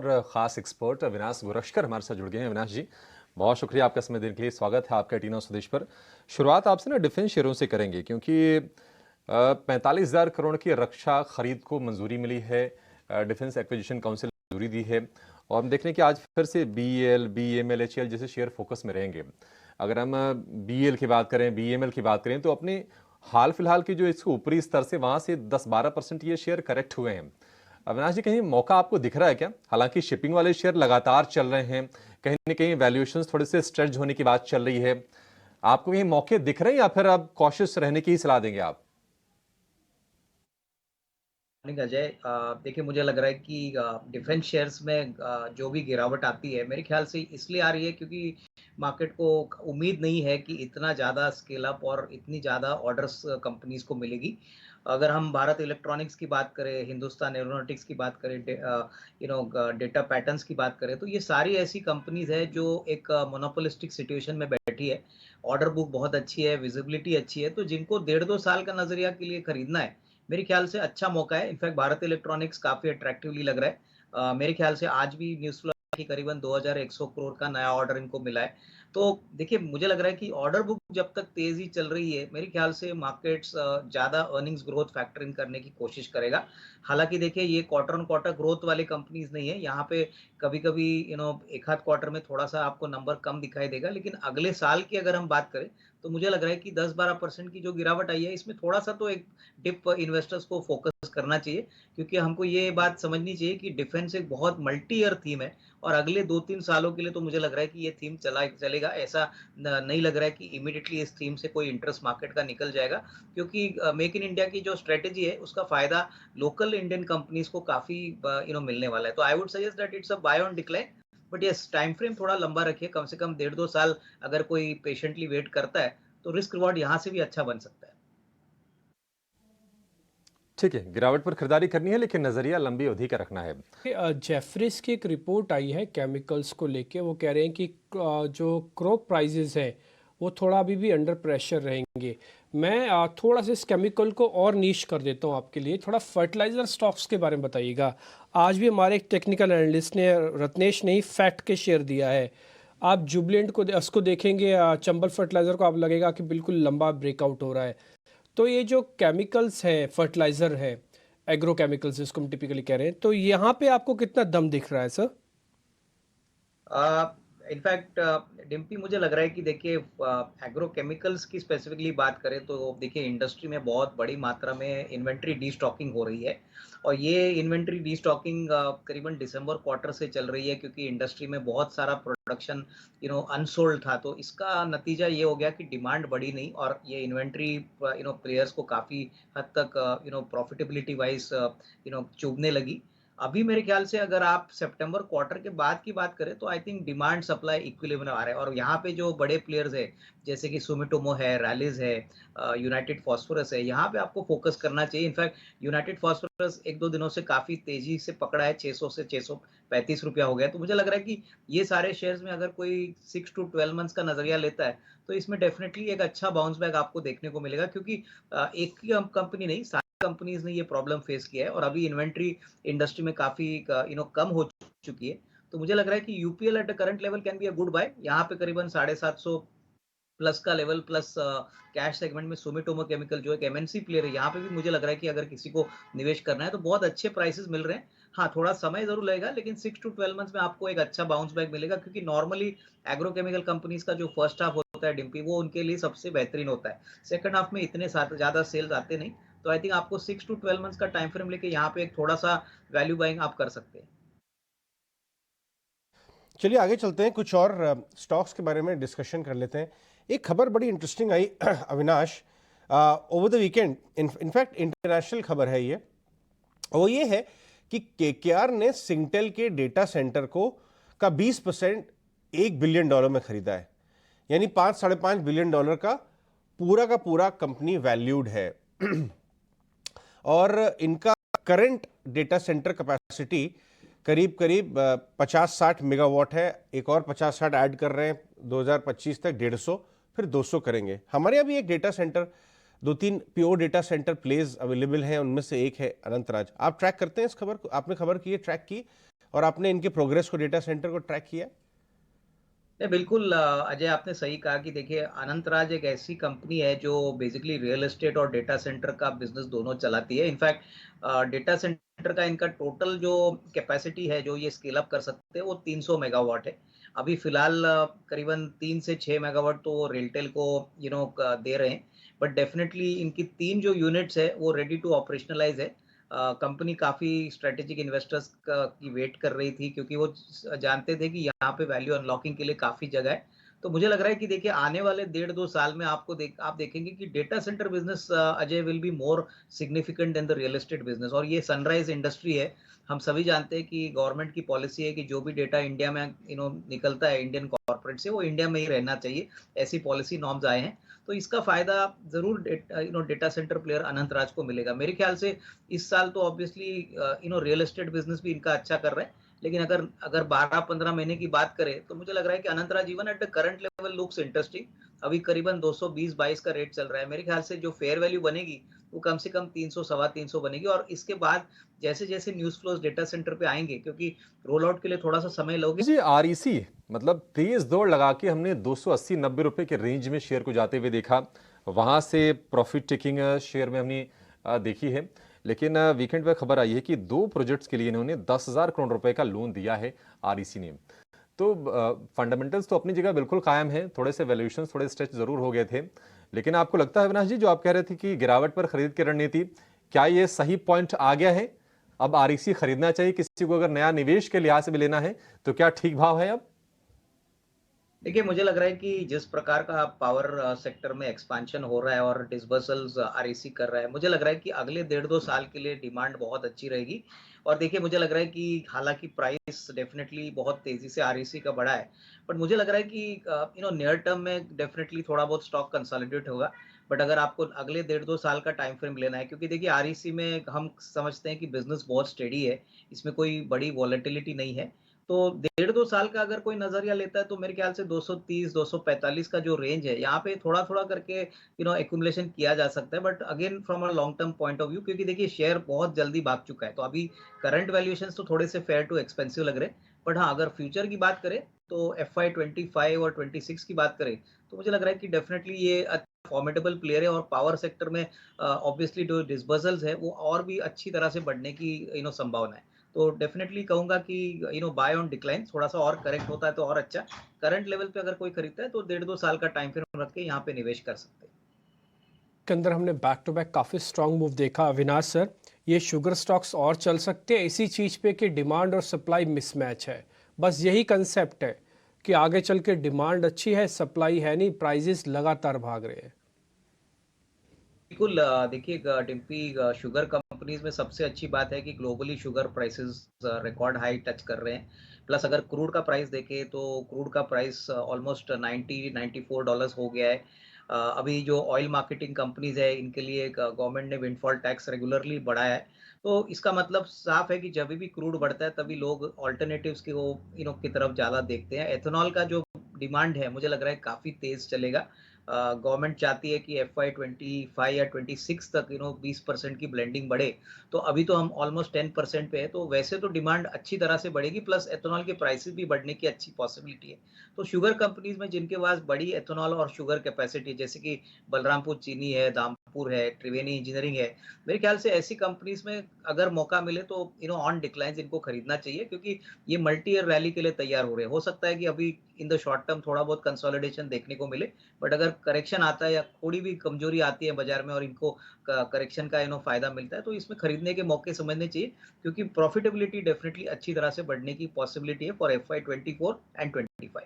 खास एक्सपर्ट अविनाश गोरक्षकर हमारे साथ जुड़ गए हैं। अविनाश जी, बहुत शुक्रिया आपका समय देने के लिए। स्वागत है आपका टीनो स्वदेश पर। शुरुआत आपसे ना डिफेंस शेयरों से करेंगे, क्योंकि 45,000 करोड़ की रक्षा खरीद को मंजूरी मिली है। डिफेंस एक्विजिशन काउंसिल ने मंजूरी दी है और हम देख रहे हैं कि आज फिर से BEL, BEML, HAL जैसे शेयर फोकस में रहेंगे। अगर हम BEL की बात करें, BEML की बात करें, तो अपने हाल फिलहाल की जो इसके ऊपरी स्तर से वहां से 10-12% ये शेयर करेक्ट हुए हैं। अविनाश जी, कहीं मौका आपको दिख रहा है क्या? हालांकि शिपिंग वाले शेयर लगातार चल रहे हैं, कहीं ना कहीं वैल्यूएशंस थोड़े से स्ट्रेच होने की बात चल रही है। आपको कहीं मौके दिख रहे हैं या फिर आप कॉशियस रहने की ही सलाह देंगे आप? मॉर्निंग अजय। देखिए, मुझे लग रहा है कि डिफेंस शेयर्स में जो भी गिरावट आती है मेरे ख्याल से इसलिए आ रही है क्योंकि मार्केट को उम्मीद नहीं है कि इतना ज़्यादा स्केल अप और इतनी ज़्यादा ऑर्डर्स कंपनीज को मिलेगी। अगर हम भारत इलेक्ट्रॉनिक्स की बात करें, हिंदुस्तान एरोनॉटिक्स की बात करें, डेटा पैटर्न्स की बात करें, तो ये सारी ऐसी कंपनीज है जो एक मोनोपोलिस्टिक सिचुएशन में बैठी है। ऑर्डर बुक बहुत अच्छी है, विजिबिलिटी अच्छी है, तो जिनको 1.5-2 साल का नजरिया के लिए खरीदना है मेरे ख्याल से अच्छा मौका है। इनफैक्ट भारत इलेक्ट्रॉनिक्स काफ़ी अट्रैक्टिवली लग रहा है। मेरे ख्याल से आज भी न्यूज़ फ्लो की करीबन 2100 करोड़ का नया ऑर्डर इनको मिला है। तो देखिए, मुझे लग रहा है कि ऑर्डर बुक जब तक तेज़ी चल रही है, मेरे ख्याल से मार्केट्स ज़्यादा अर्निंग्स ग्रोथ फैक्टर इन करने की कोशिश करेगा। हालाँकि देखिए, ये क्वार्टर ऑन क्वार्टर ग्रोथ वाली कंपनीज़ नहीं है। यहाँ पे कभी-कभी एक आध क्वार्टर में थोड़ा-सा आपको नंबर कम दिखाई देगा, लेकिन अगले साल की अगर हम बात करें, तो मुझे लग रहा है कि 10-12% की जो गिरावट आई है, इसमें थोड़ा-सा तो एक डिप इन्वेस्टर्स को फोकस करना चाहिए, क्योंकि हमको ये बात समझनी चाहिए कि डिफेंस एक बहुत मल्टी ईयर थीम है और अगले 2-3 सालों के लिए तो मुझे लग रहा है कि ये थीम चलेगा। ऐसा नहीं लग रहा है कि इमीडिएटली इस थीम से कोई इंटरेस्ट मार्केट का निकल जाएगा, क्योंकि मेक इन इंडिया की जो स्ट्रेटेजी है उसका फायदा लोकल इंडियन कंपनीज को काफी मिलने वाला है। तो I would suggest that it's a buy on decline, but yes, time frame थोड़ा लंबा रखिए, कम से कम 1.5-2 साल अगर कोई पेशेंटली वेट करता है तो रिस्क रिवॉर्ड यहाँ से भी अच्छा बन सकता है। ठीक है, गिरावट पर खरीदारी करनी है, लेकिन नजरिया लंबी अवधि का रखना है। जेफरीज की एक रिपोर्ट आई है केमिकल्स को लेके। वो कह रहे हैं कि जो क्रॉप प्राइजेस हैं वो थोड़ा अभी भी अंडर प्रेशर रहेंगे। मैं थोड़ा सा इस केमिकल को और नीश कर देता हूँ आपके लिए। थोड़ा फर्टिलाइज़र स्टॉक्स के बारे में बताइएगा। आज भी हमारे एक टेक्निकल एनालिस्ट ने, रत्नेश ने ही फैक्ट के शेयर दिया है। आप जुबलेंट को उसको देखेंगे, चंबल फर्टिलाइज़र को, आप लगेगा कि बिल्कुल लंबा ब्रेकआउट हो रहा है। तो ये जो केमिकल्स है, फर्टिलाइज़र है, एग्रो केमिकल्स जिसको हम टिपिकली कह रहे हैं, तो यहाँ पे आपको कितना दम दिख रहा है सर? इनफैक्ट डिम्पी, मुझे लग रहा है कि देखिए, एग्रोकेमिकल्स की स्पेसिफिकली बात करें तो देखिए इंडस्ट्री में बहुत बड़ी मात्रा में इन्वेंट्री डीस्टॉकिंग हो रही है और ये इन्वेंट्री डीस्टॉकिंग करीबन दिसंबर क्वार्टर से चल रही है, क्योंकि इंडस्ट्री में बहुत सारा प्रोडक्शन अनसोल्ड था। तो इसका नतीजा ये हो गया कि डिमांड बढ़ी नहीं और ये इन्वेंट्री प्लेयर्स को काफ़ी हद तक प्रॉफिटेबिलिटी वाइज चुभने लगी। अभी मेरे ख्याल से अगर आप सितंबर क्वार्टर के बाद की बात करें तो I think demand supply equilibrium आ रहा है और यहाँ पे जो बड़े प्लेयर्स है जैसे कि सुमिटोमो है, रैलीज है, यूनाइटेड फास्फोरस है, यहाँ पे आपको फोकस करना चाहिए। इनफैक्ट यूनाइटेड फास्फोरस 1-2 दिनों से काफी तेजी से पकड़ा है, 600 से 635 रुपया हो गया। तो मुझे लग रहा है कि ये सारे शेयर्स में अगर कोई 6 to 12 मंथ्स का नजरिया लेता है तो इसमें डेफिनेटली एक अच्छा बाउंस बैक आपको देखने को मिलेगा, क्योंकि एक ही कंपनी नहीं, सारी कंपनीज ने ये प्रॉब्लम फेस किया है और अभी इन्वेंट्री इंडस्ट्री में काफी कम हो चुकी है। तो मुझे लग रहा है कि UPL at the current level can be a good buy. यहाँ पे करीबन 750 प्लस का लेवल, प्लस कैश सेगमेंट में सुमिटोमो केमिकल जो एक एमएनसी प्लेयर है, यहाँ पे भी मुझे लग रहा है कि अगर किसी को निवेश करना है तो बहुत अच्छे प्राइसेस मिल रहे हैं। हाँ, थोड़ा समय जरूर लगेगा, लेकिन 6 to 12 मंथ्स में आपको एक अच्छा बाउंस बैक मिलेगा, क्योंकि नॉर्मली एग्रोकेमिकल कंपनीज का जो फर्स्ट हाफ होता है डिम्पी, वो उनके लिए सबसे बेहतरीन होता है। सेकंड हाफ में इतने ज्यादा सेल्स आते नहीं। तो आई थिंक आपको 6 to 12 मंथ्स का टाइम फ्रेम लेके यहाँ पे एक थोड़ा सा वैल्यू बाइंग आप कर सकते हैं। चलिए आगे चलते हैं, कुछ और स्टॉक्स के बारे में डिस्कशन कर लेते हैं। एक खबर बड़ी interesting I Avinash, over the weekend. In fact international खबर है ये, और वो ये है कि केकेआर ने सिंगटेल के डेटा सेंटर को का 20% $1 बिलियन में खरीदा है। यानी $5-5.5 बिलियन का पूरा कंपनी वैल्यूड है। और इनका करंट डेटा सेंटर कैपेसिटी करीब करीब 50-60 मेगावाट है। एक और 50-60 ऐड कर रहे हैं 2025 तक, 150, फिर 200 करेंगे। हमारे यहाँ भी एक data centre, 2-3 pure data centre players available हैं, उनमें से एक है अनंतराज। आप ट्रैक करते हैं इस खबर को? आपने खबर की है, ट्रैक की? और आपने इनके प्रोग्रेस को, डेटा सेंटर को ट्रैक किया? नहीं, बिल्कुल अजय, आपने सही कहा कि देखिए अनंतराज एक ऐसी कंपनी है जो बेसिकली रियल एस्टेट और डेटा सेंटर का बिजनेस दोनों चलाती है। इनफैक्ट डेटा सेंटर का इनका टोटल जो कैपेसिटी है जो ये स्केल अप कर सकते हैं वो 300 मेगावाट है। अभी फिलहाल करीबन 3 से 6 मेगावाट तो रेलटेल को दे रहे हैं, बट डेफिनेटली इनकी 3 जो यूनिट्स है वो रेडी टू ऑपरेशनलाइज है। कंपनी काफ़ी स्ट्रेटेजिक इन्वेस्टर्स की वेट कर रही थी क्योंकि वो जानते थे कि यहाँ पे वैल्यू अनलॉकिंग के लिए काफ़ी जगह है। तो मुझे लग रहा है कि देखिए आने वाले 1.5-2 साल में आप देखेंगे कि data centre business Ajay will be more significant then the real estate business. और ये सनराइज इंडस्ट्री है। हम सभी जानते हैं कि गवर्नमेंट की पॉलिसी है कि जो भी डेटा इंडिया में निकलता है इंडियन कॉर्पोरेट से, वो इंडिया में ही रहना चाहिए। ऐसी पॉलिसी नॉर्म्स आए हैं। तो इसका फायदा जरूर डेटा सेंटर प्लेयर अनंतराज को मिलेगा। मेरे ख्याल से इस साल तो ऑब्वियसली रियल एस्टेट बिजनेस भी इनका अच्छा कर रहा है, लेकिन अगर अगर 12-15 महीने की बात करें तो मुझे लग रहा है कि Anantraj even at the current level looks interesting. अभी करीबन 220-22 का रेट चल रहा है। मेरे ख्याल से जो फेयर वैल्यू बनेगी वो कम से कम 300 सवा 300 बनेगी। और इसके बाद जैसे जैसे न्यूज फ्लोज डेटा सेंटर पे आएंगे, क्योंकि रोल आउट के लिए थोड़ा सा समय लोगे। जी, आरईसी मतलब तेज दौड़ लगा के हमने 280-90 रुपए के रेंज में शेयर को जाते हुए देखा। वहां से प्रॉफिट टेकिंग शेयर में हमने देखी है। लेकिन वीकेंड पर खबर आई है कि 2 प्रोजेक्ट्स के लिए इन्होंने 10,000 करोड़ रुपए का लोन दिया है आरईसी ने। तो फंडामेंटल्स तो अपनी जगह बिल्कुल कायम है। थोड़े से वैल्यूएशन थोड़े स्ट्रेच जरूर हो गए थे, लेकिन आपको लगता है अविनाश जी, जो आप कह रहे थे कि गिरावट पर खरीद की रणनीति, क्या ये सही पॉइंट आ गया है? अब आरईसी खरीदना चाहिए किसी को? अगर नया निवेश के लिहाज से भी लेना है तो क्या ठीक भाव है अब? देखिए, मुझे लग रहा है कि जिस प्रकार का पावर सेक्टर में एक्सपांशन हो रहा है और डिसबर्सल्स आरईसी कर रहा है, मुझे लग रहा है कि अगले 1.5-2 साल के लिए डिमांड बहुत अच्छी रहेगी। और देखिए, मुझे लग रहा है कि हालांकि प्राइस डेफिनेटली बहुत तेजी से आरईसी का बढ़ा है, बट मुझे लग रहा है कि नियर टर्म में डेफिनेटली थोड़ा बहुत स्टॉक कंसोलिडेट होगा। बट अगर आपको अगले 1.5-2 साल का टाइम फ्रेम लेना है, क्योंकि देखिए आरईसी में हम समझते हैं कि बिजनेस बहुत स्टेडी है, इसमें कोई बड़ी वॉलेटिलिटी नहीं है। तो 1.5-2 साल का अगर कोई नजरिया लेता है तो मेरे ख्याल से 230 245 का जो रेंज है, यहाँ पे थोड़ा थोड़ा करके एक्यूमुलेशन किया जा सकता है। But again from a long term point of view, क्योंकि देखिए शेयर बहुत जल्दी भाग चुका है, तो अभी करंट वैल्यूएशन तो थोड़े से फेयर टू एक्सपेंसिव लग रहे हैं। बट हाँ, अगर फ्यूचर की बात करें तो FY 25 और 26 की बात करें तो मुझे लग रहा है कि डेफिनेटली ये फॉर्मेडेबल प्लेयर है। और पावर सेक्टर में ऑब्वियसली जो डिसबर्सल्स है वो और भी अच्छी तरह से बढ़ने की संभावना है। तो डेफिनेटली कहूंगा कि बाय ऑन डिक्लाइन, थोड़ा सा और करेक्ट होता है तो और अच्छा। करंट लेवल पे अगर कोई खरीदता है तो 1.5-2 साल का टाइम फ्रेम रख के यहाँ पे निवेश कर सकते हैं। के अंदर हमने बैक टू बैक काफ़ी स्ट्रांग मूव देखा। अविनाश सर, ये शुगर स्टॉक्स और चल सकते हैं इसी चीज़ पे कि डिमांड और सप्लाई मिसमैच है? बस यही कंसेप्ट है कि आगे चल के डिमांड अच्छी है, सप्लाई है नहीं, प्राइजेस लगातार भाग रहे हैं। बिल्कुल देखिए डिम्पी, शुगर कंपनीज में सबसे अच्छी बात है कि globally sugar prices record high touch कर रहे हैं। प्लस अगर क्रूड का प्राइस देखें तो क्रूड का प्राइस ऑलमोस्ट $94 हो गया है। अभी जो ऑयल मार्केटिंग कंपनीज है इनके लिए गवर्नमेंट ने विंडफॉल टैक्स रेगुलरली बढ़ाया है। तो इसका मतलब साफ है कि जब भी क्रूड बढ़ता है तभी लोग ऑल्टरनेटिव्स की वो की तरफ ज़्यादा देखते हैं। एथेनॉल का जो डिमांड है मुझे लग रहा है काफ़ी तेज़ चलेगा। गवर्नमेंट चाहती है कि FY 25 या 26 तक 20% की ब्लेंडिंग बढ़े। तो अभी तो हम ऑलमोस्ट 10% पे है, तो वैसे तो डिमांड अच्छी तरह से बढ़ेगी। प्लस एथेनॉल के प्राइसेस भी बढ़ने की अच्छी पॉसिबिलिटी है। तो शुगर कंपनीज में जिनके पास बड़ी एथेनॉल और शुगर कैपेसिटी, जैसे कि बलरामपुर चीनी है, दामपुर है, त्रिवेणी इंजीनियरिंग है, मेरे ख्याल से ऐसी कंपनीज में अगर मौका मिले तो ऑन डिक्लाइन इनको खरीदना चाहिए, क्योंकि ये मल्टी ईयर रैली के लिए तैयार हो रहे हैं। हो सकता है कि अभी इन द शॉर्ट टर्म थोड़ा बहुत कंसोलिडेशन देखने को मिले, बट अगर करेक्शन आता है या थोड़ी भी कमजोरी आती है बाजार में और इनको करेक्शन का फायदा मिलता है तो इसमें खरीदने के मौके समझने चाहिए, क्योंकि प्रॉफिटेबिलिटी डेफिनेटली अच्छी तरह से बढ़ने की पॉसिबिलिटी है फॉर FY 24 एंड 25।